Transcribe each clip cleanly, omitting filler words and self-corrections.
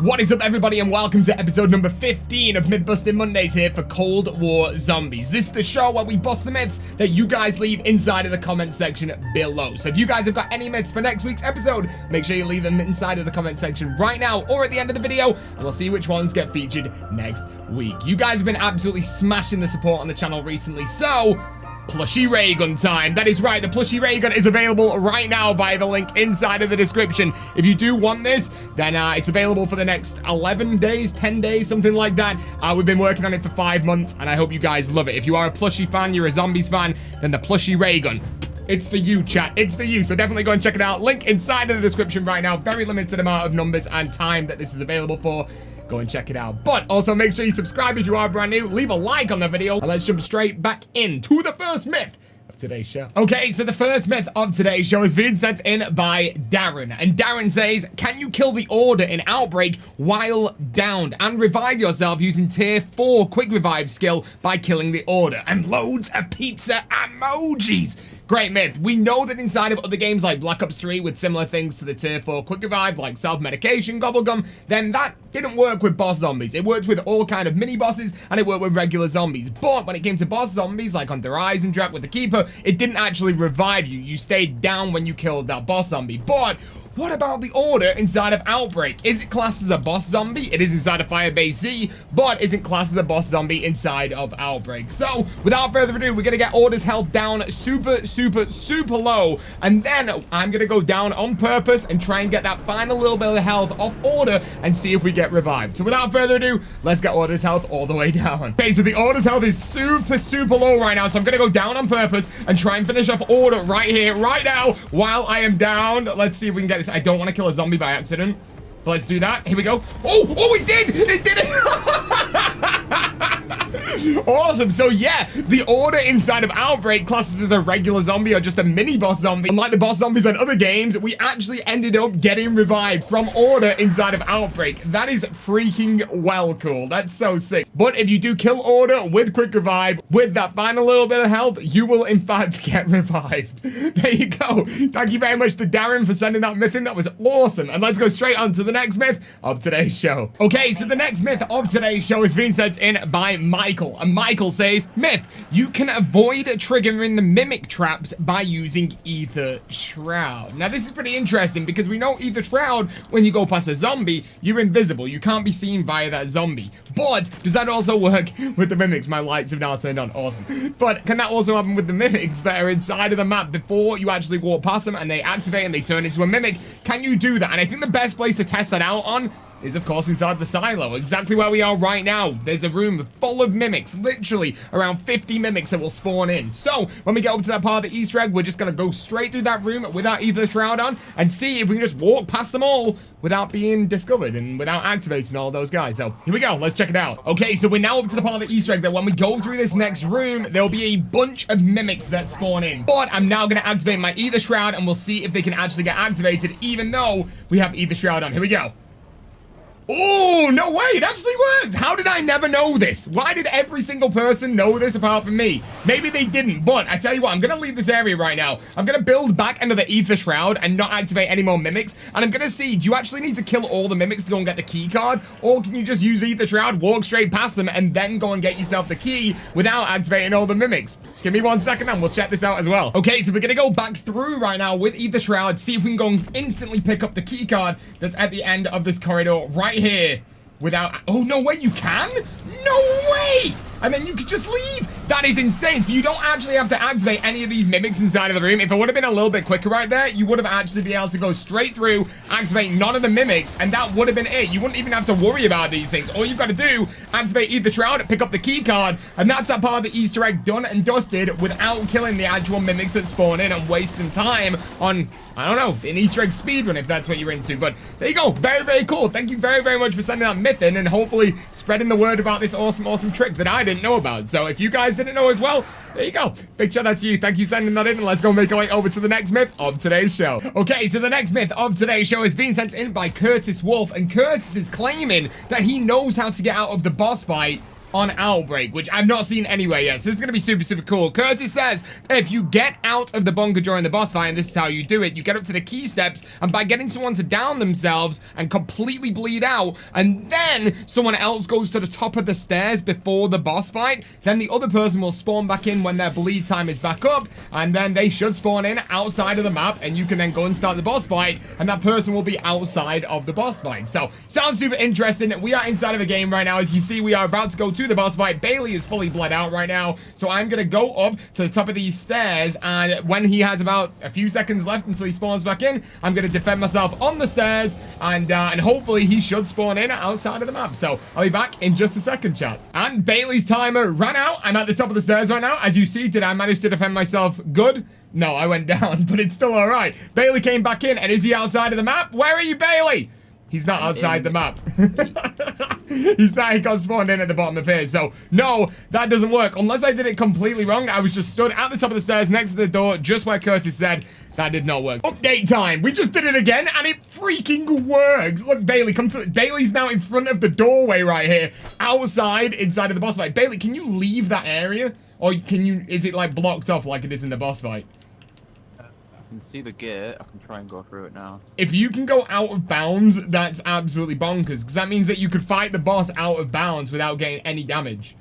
What is up, everybody, and welcome to episode number 15 of Myth Busting Mondays here for Cold War Zombies. This is the show where we bust the myths that you guys leave inside of the comment section below. So if you guys have got any myths for next week's episode, make sure you leave them inside of the comment section right now or at the end of the video, and we'll see which ones get featured next week. You guys have been absolutely smashing the support on the channel recently, so plushie ray gun time. That is right, the plushie ray gun is available right now via the link inside of the description. If you do want this, then it's available for the next 11 days, 10 days, something like that. We've been working on it for 5 months, and I hope you guys love it. If you are a plushie fan, you're a zombies fan, then the plushie ray gun, it's for you, chat. It's for you. So definitely go and check it out. Link inside of the description right now. Very limited amount of numbers and time that this is available for. Go and check it out. But also make sure you subscribe if you are brand new. Leave a like on the video. And let's jump straight back into the first myth of today's show. Okay, so the first myth of today's show is being sent in by Darren. And Darren says, can you kill the Order in Outbreak while downed and revive yourself using tier 4 quick revive skill by killing the Order? And loads of pizza emojis. Great myth. We know that inside of other games like Black Ops 3 with similar things to the tier 4 quick revive like self-medication, gobblegum, then that didn't work with boss zombies. It worked with all kind of mini bosses and it worked with regular zombies. But when it came to boss zombies like on Der Eisendrache with the Keeper, it didn't actually revive you. You stayed down when you killed that boss zombie. But what about the Order inside of Outbreak? Is it classed as a boss zombie? It is inside of Firebase Z, but isn't classed as a boss zombie inside of Outbreak. So, without further ado, we're gonna get Order's health down super low, and then I'm gonna go down on purpose and try and get that final little bit of health off Order and see if we get revived. So without further ado, let's get Order's health all the way down. Okay, so the Order's health is super low right now, so I'm gonna go down on purpose and try and finish off Order right here, right now, while I am down. Let's see if we can get this. I don't want to kill a zombie by accident, but let's do that. Here we go. Oh, it did! It did it! Awesome. So yeah, the Order inside of Outbreak classes as a regular zombie or just a mini boss zombie. Unlike the boss zombies in other games, we actually ended up getting revived from Order inside of Outbreak. That is freaking well cool. That's so sick. But if you do kill Order with quick revive, with that final little bit of health, you will in fact get revived. There you go. Thank you very much to Darren for sending that myth in. That was awesome. And let's go straight on to the next myth of today's show. Okay, so the next myth of today's show is being sent in by Michael. And Michael says, myth, you can avoid triggering the mimic traps by using Aether Shroud. Now this is pretty interesting because we know Aether Shroud, when you go past a zombie, you're invisible. You can't be seen via that zombie. But does that also work with the mimics? My lights have now turned on. Awesome. But can that also happen with the mimics that are inside of the map before you actually walk past them and they activate and they turn into a mimic? Can you do that? And I think the best place to test that out on is of course inside the silo, exactly where we are right now. There's a room full of mimics, literally around 50 mimics that will spawn in. So when we get up to that part of the Easter egg, we're just gonna go straight through that room with our Aether Shroud on and see if we can just walk past them all without being discovered and without activating all those guys. So here we go, let's check it out. Okay, so we're now up to the part of the Easter egg that when we go through this next room, there'll be a bunch of mimics that spawn in. But I'm now gonna activate my Aether Shroud and we'll see if they can actually get activated even though we have Aether Shroud on. Here we go. Oh, no way, it actually works. How did I never know this? Why did every single person know this apart from me? Maybe they didn't, but I tell you what, I'm gonna leave this area right now. I'm gonna build back another Aether Shroud and not activate any more mimics, and I'm gonna see, do you actually need to kill all the mimics to go and get the key card, or can you just use Aether Shroud, walk straight past them, and then go and get yourself the key without activating all the mimics? Give me 1 second and we'll check this out as well. Okay, so we're gonna go back through right now with Aether Shroud, see if we can go and instantly pick up the key card that's at the end of this corridor right here without, oh no way, you can? No way! And then you could just leave. That is insane. So you don't actually have to activate any of these mimics inside of the room. If it would have been a little bit quicker right there, you would have actually been able to go straight through, activate none of the mimics, and that would have been it. You wouldn't even have to worry about these things. All you've got to do, activate Aether Shroud, pick up the key card, and that's that part of the Easter egg done and dusted without killing the actual mimics that spawn in and wasting time on, I don't know, an Easter egg speedrun if that's what you're into. But there you go. Very cool. Thank you very much for sending that myth in and hopefully spreading the word about this awesome trick that I didn't know about. So if you guys didn't know as well, there you go. Big shout out to you. Thank you for sending that in, and let's go make our way over to the next myth of today's show. Okay, so the next myth of today's show is being sent in by Curtis Wolf, and Curtis is claiming that he knows how to get out of the boss fight on Outbreak, which I've not seen anywhere yet. So this is going to be super, super cool. Curtis says that if you get out of the bunker during the boss fight, and this is how you do it, you get up to the key steps, and by getting someone to down themselves and completely bleed out, and then someone else goes to the top of the stairs before the boss fight, then the other person will spawn back in when their bleed time is back up, and then they should spawn in outside of the map, and you can then go and start the boss fight, and that person will be outside of the boss fight. So, sounds super interesting. We are inside of a game right now. As you see, we are about to go to the boss fight. Bailey is fully bled out right now, so I'm gonna go up to the top of these stairs, and when he has about a few seconds left until he spawns back in, I'm gonna defend myself on the stairs, and hopefully he should spawn in outside of the map. So, I'll be back in just a second, chat. And Bailey's timer ran out. I'm at the top of the stairs right now. As you see, did I manage to defend myself good? No, I went down, but it's still alright. Bailey came back in, and is he outside of the map? Where are you, Bailey? He's not outside the map. He's not. He got spawned in at the bottom of here. So, no, that doesn't work. Unless I did it completely wrong. I was just stood at the top of the stairs next to the door, just where Curtis said. That did not work. Update time. We just did it again, and it freaking works. Look, Bailey, come to... Bailey's now in front of the doorway right here, outside, inside of the boss fight. Bailey, can you leave that area? Or can you... Is it, like, blocked off like it is in the boss fight? I can see the gate. I can try and go through it now. If you can go out of bounds, that's absolutely bonkers, because that means that you could fight the boss out of bounds without getting any damage.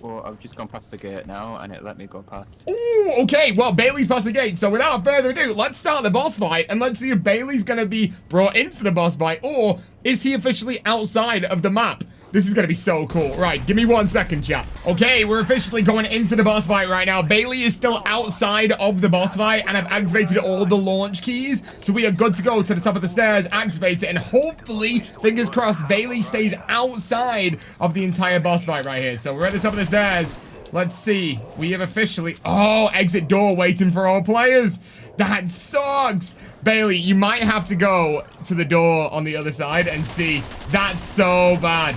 Well, I've just gone past the gate now, and it let me go past. Ooh, okay, well, Bailey's past the gate, so without further ado, let's start the boss fight, and let's see if Bailey's gonna be brought into the boss fight, or is he officially outside of the map? This is gonna be so cool. Right, give me 1 second, chat. Okay, we're officially going into the boss fight right now. Bailey is still outside of the boss fight, and I've activated all the launch keys, so we are good to go to the top of the stairs, activate it, and hopefully, fingers crossed, Bailey stays outside of the entire boss fight right here. So we're at the top of the stairs. Let's see. We have officially... Oh, exit door waiting for all players. That sucks. Bailey, you might have to go to the door on the other side and see. That's so bad.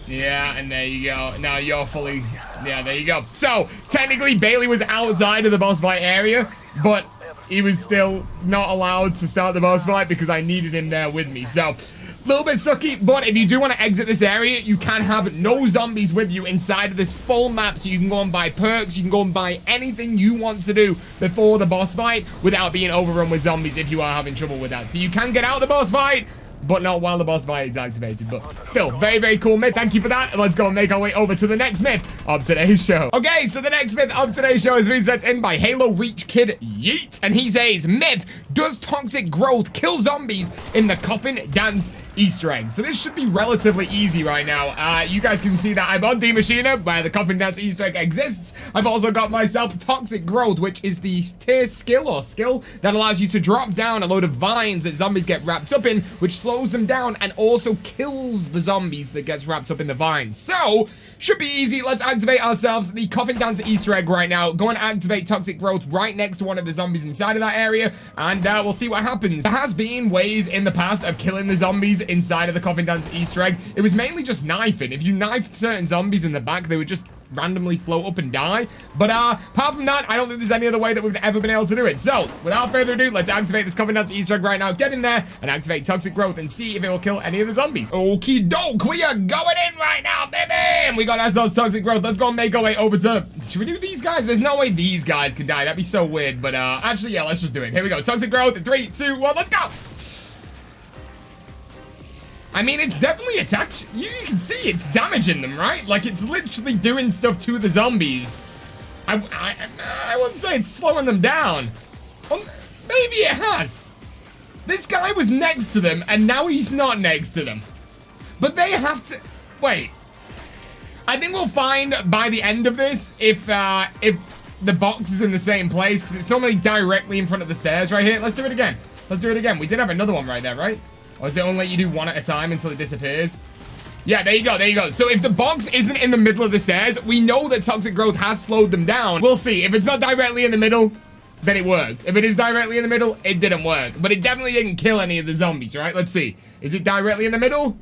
Yeah, and there you go. Now you're fully... Yeah, there you go. So, technically, Bailey was outside of the boss fight area, but he was still not allowed to start the boss fight because I needed him there with me. So, a little bit sucky, but if you do want to exit this area, you can have no zombies with you inside of this full map, so you can go and buy perks, you can go and buy anything you want to do before the boss fight without being overrun with zombies if you are having trouble with that. So you can get out of the boss fight, but not while the boss fight is activated. But still, very, very cool myth. Thank you for that. And let's go and make our way over to the next myth of today's show. Okay, so the next myth of today's show is being sent in by Halo Reach Kid Yeet. And he says, myth, does toxic growth kill zombies in the coffin dance Easter egg? So this should be relatively easy right now. You guys can see that I'm on the Machina, where the coffin dance Easter egg exists. I've also got myself toxic growth, which is the tier skill that allows you to drop down a load of vines that zombies get wrapped up in, which slows them down and also kills the zombies that gets wrapped up in the vines. So, should be easy. Let's activate ourselves the coffin dance Easter egg right now. Go and activate toxic growth right next to one of the zombies inside of that area, and we'll see what happens. There has been ways in the past of killing the zombies inside of the coffin dance Easter egg. It was mainly just knifing. If you knifed certain zombies in the back, they would just randomly float up and die. But apart from that, I don't think there's any other way that we've ever been able to do it. So, without further ado, let's activate this coffin dance Easter egg right now. Get in there and activate toxic growth and see if it will kill any of the zombies. Okie doke, we are going in right now, baby! And we got ourselves toxic growth. Let's go and make our way over to... Should we do these guys? There's no way these guys can die. That'd be so weird. But actually, yeah, let's just do it. Here we go. Toxic growth in 3, 2, 1, let's go! I mean, it's definitely attacked. You can see it's damaging them, right? Like, it's literally doing stuff to the zombies. I wouldn't say it's slowing them down. Well, maybe it has. This guy was next to them, and now he's not next to them. But they have to... Wait. I think we'll find by the end of this if the box is in the same place, because it's normally directly in front of the stairs right here. Let's do it again. Let's do it again. We did have another one right there, right? Or does it only let you do one at a time until it disappears? Yeah, there you go, there you go. So if the box isn't in the middle of the stairs, we know that toxic growth has slowed them down. We'll see. If it's not directly in the middle, then it worked. If it is directly in the middle, it didn't work. But it definitely didn't kill any of the zombies, right? Let's see. Is it directly in the middle?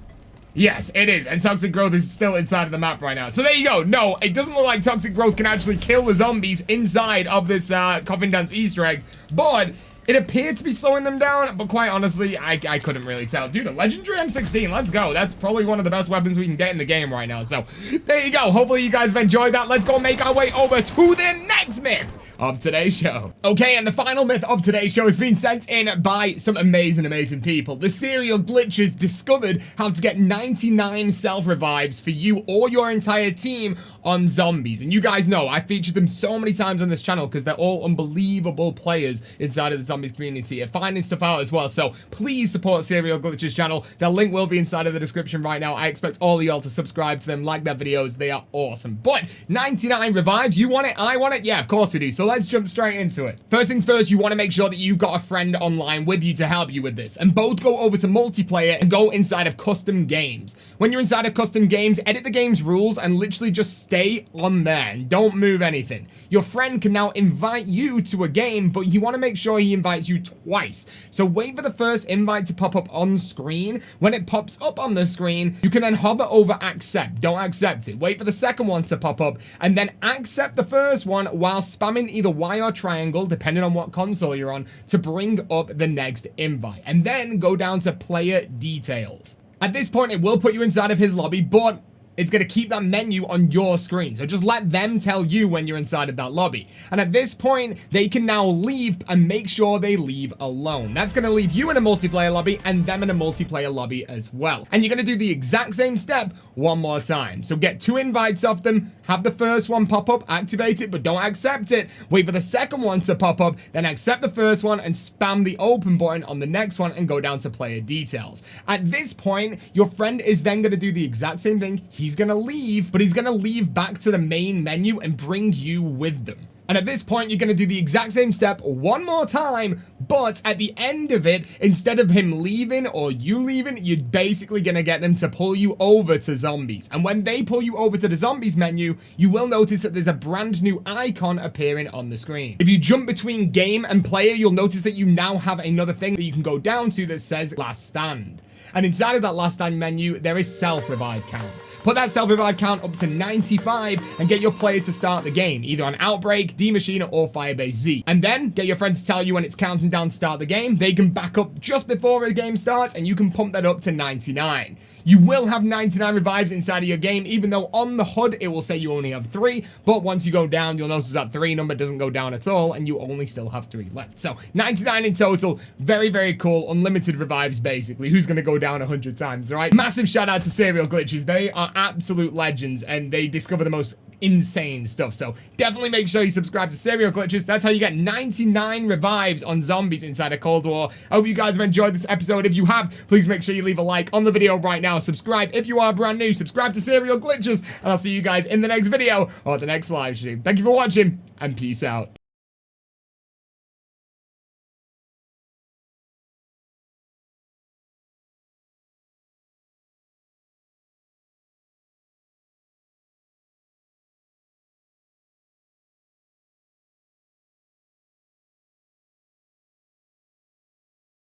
Yes, it is. And toxic growth is still inside of the map right now. So there you go. No, it doesn't look like toxic growth can actually kill the zombies inside of this coffin dance Easter egg. But It appeared to be slowing them down, but quite honestly, I couldn't really tell. Dude, a legendary M16, let's go. That's probably one of the best weapons we can get in the game right now. So there you go. Hopefully you guys have enjoyed that. Let's go make our way over to the next myth of today's show. Okay, and the final myth of today's show has been sent in by some amazing people. The Serial Glitchers discovered how to get 99 self-revives for you or your entire team on zombies. And you guys know, I featured them so many times on this channel because they're all unbelievable players inside of the zombies community and finding stuff out as well. So please support Serial Glitchers channel. Their link will be inside of the description right now. I expect all of y'all to subscribe to them, like their videos. They are awesome. But 99 revives, you want it? I want it? Yeah, of course we do. So let's jump straight into it. First things first, you want to make sure that you've got a friend online with you to help you with this. And both go over to multiplayer and go inside of custom games. When you're inside of custom games, edit the game's rules and literally just stay on there and don't move anything. Your friend can now invite you to a game, but you want to make sure he invites you twice. So wait for the first invite to pop up on screen. When it pops up on the screen, you can then hover over accept. Don't accept it. Wait for the second one to pop up and then accept the first one while spamming either Y or triangle, depending on what console you're on, to bring up the next invite. And then go down to player details. At this point, it will put you inside of his lobby, but it's going to keep that menu on your screen. So just let them tell you when you're inside of that lobby. And at this point, they can now leave and make sure they leave alone. That's going to leave you in a multiplayer lobby and them in a multiplayer lobby as well. And you're going to do the exact same step one more time. So get 2 invites off them, have the first one pop up, activate it, but don't accept it. Wait for the second one to pop up, then accept the first one and spam the open button on the next one and go down to player details. At this point, your friend is then going to do the exact same thing. He's going to leave, but he's going to leave back to the main menu and bring you with them. And at this point, you're going to do the exact same step one more time, but at the end of it, instead of him leaving or you leaving, you're basically going to get them to pull you over to zombies. And when they pull you over to the zombies menu, you will notice that there's a brand new icon appearing on the screen. If you jump between game and player, you'll notice that you now have another thing that you can go down to that says last stand. And inside of that last stand menu, there is self-revive count. Put that self-revive count up to 95 and get your player to start the game, either on Outbreak, D-Machine, or Firebase Z. And then get your friends to tell you when it's counting down to start the game. They can back up just before the game starts and you can pump that up to 99. You will have 99 revives inside of your game, even though on the HUD it will say you only have 3, but once you go down, you'll notice that 3 number doesn't go down at all, and you only still have 3 left. So 99 in total, very cool, unlimited revives basically. Who's gonna go down 100 times, right? Massive shout out to Serial Glitchers. They are absolute legends, and they discover the most insane stuff. So definitely make sure you subscribe to Serial Glitchers. That's how you get 99 revives on zombies inside of Cold War. I hope you guys have enjoyed this episode. If you have, please make sure you leave a like on the video right now. Subscribe if you are brand new. Subscribe to Serial Glitchers, and I'll see you guys in the next video or the next live stream. Thank you for watching, and peace out.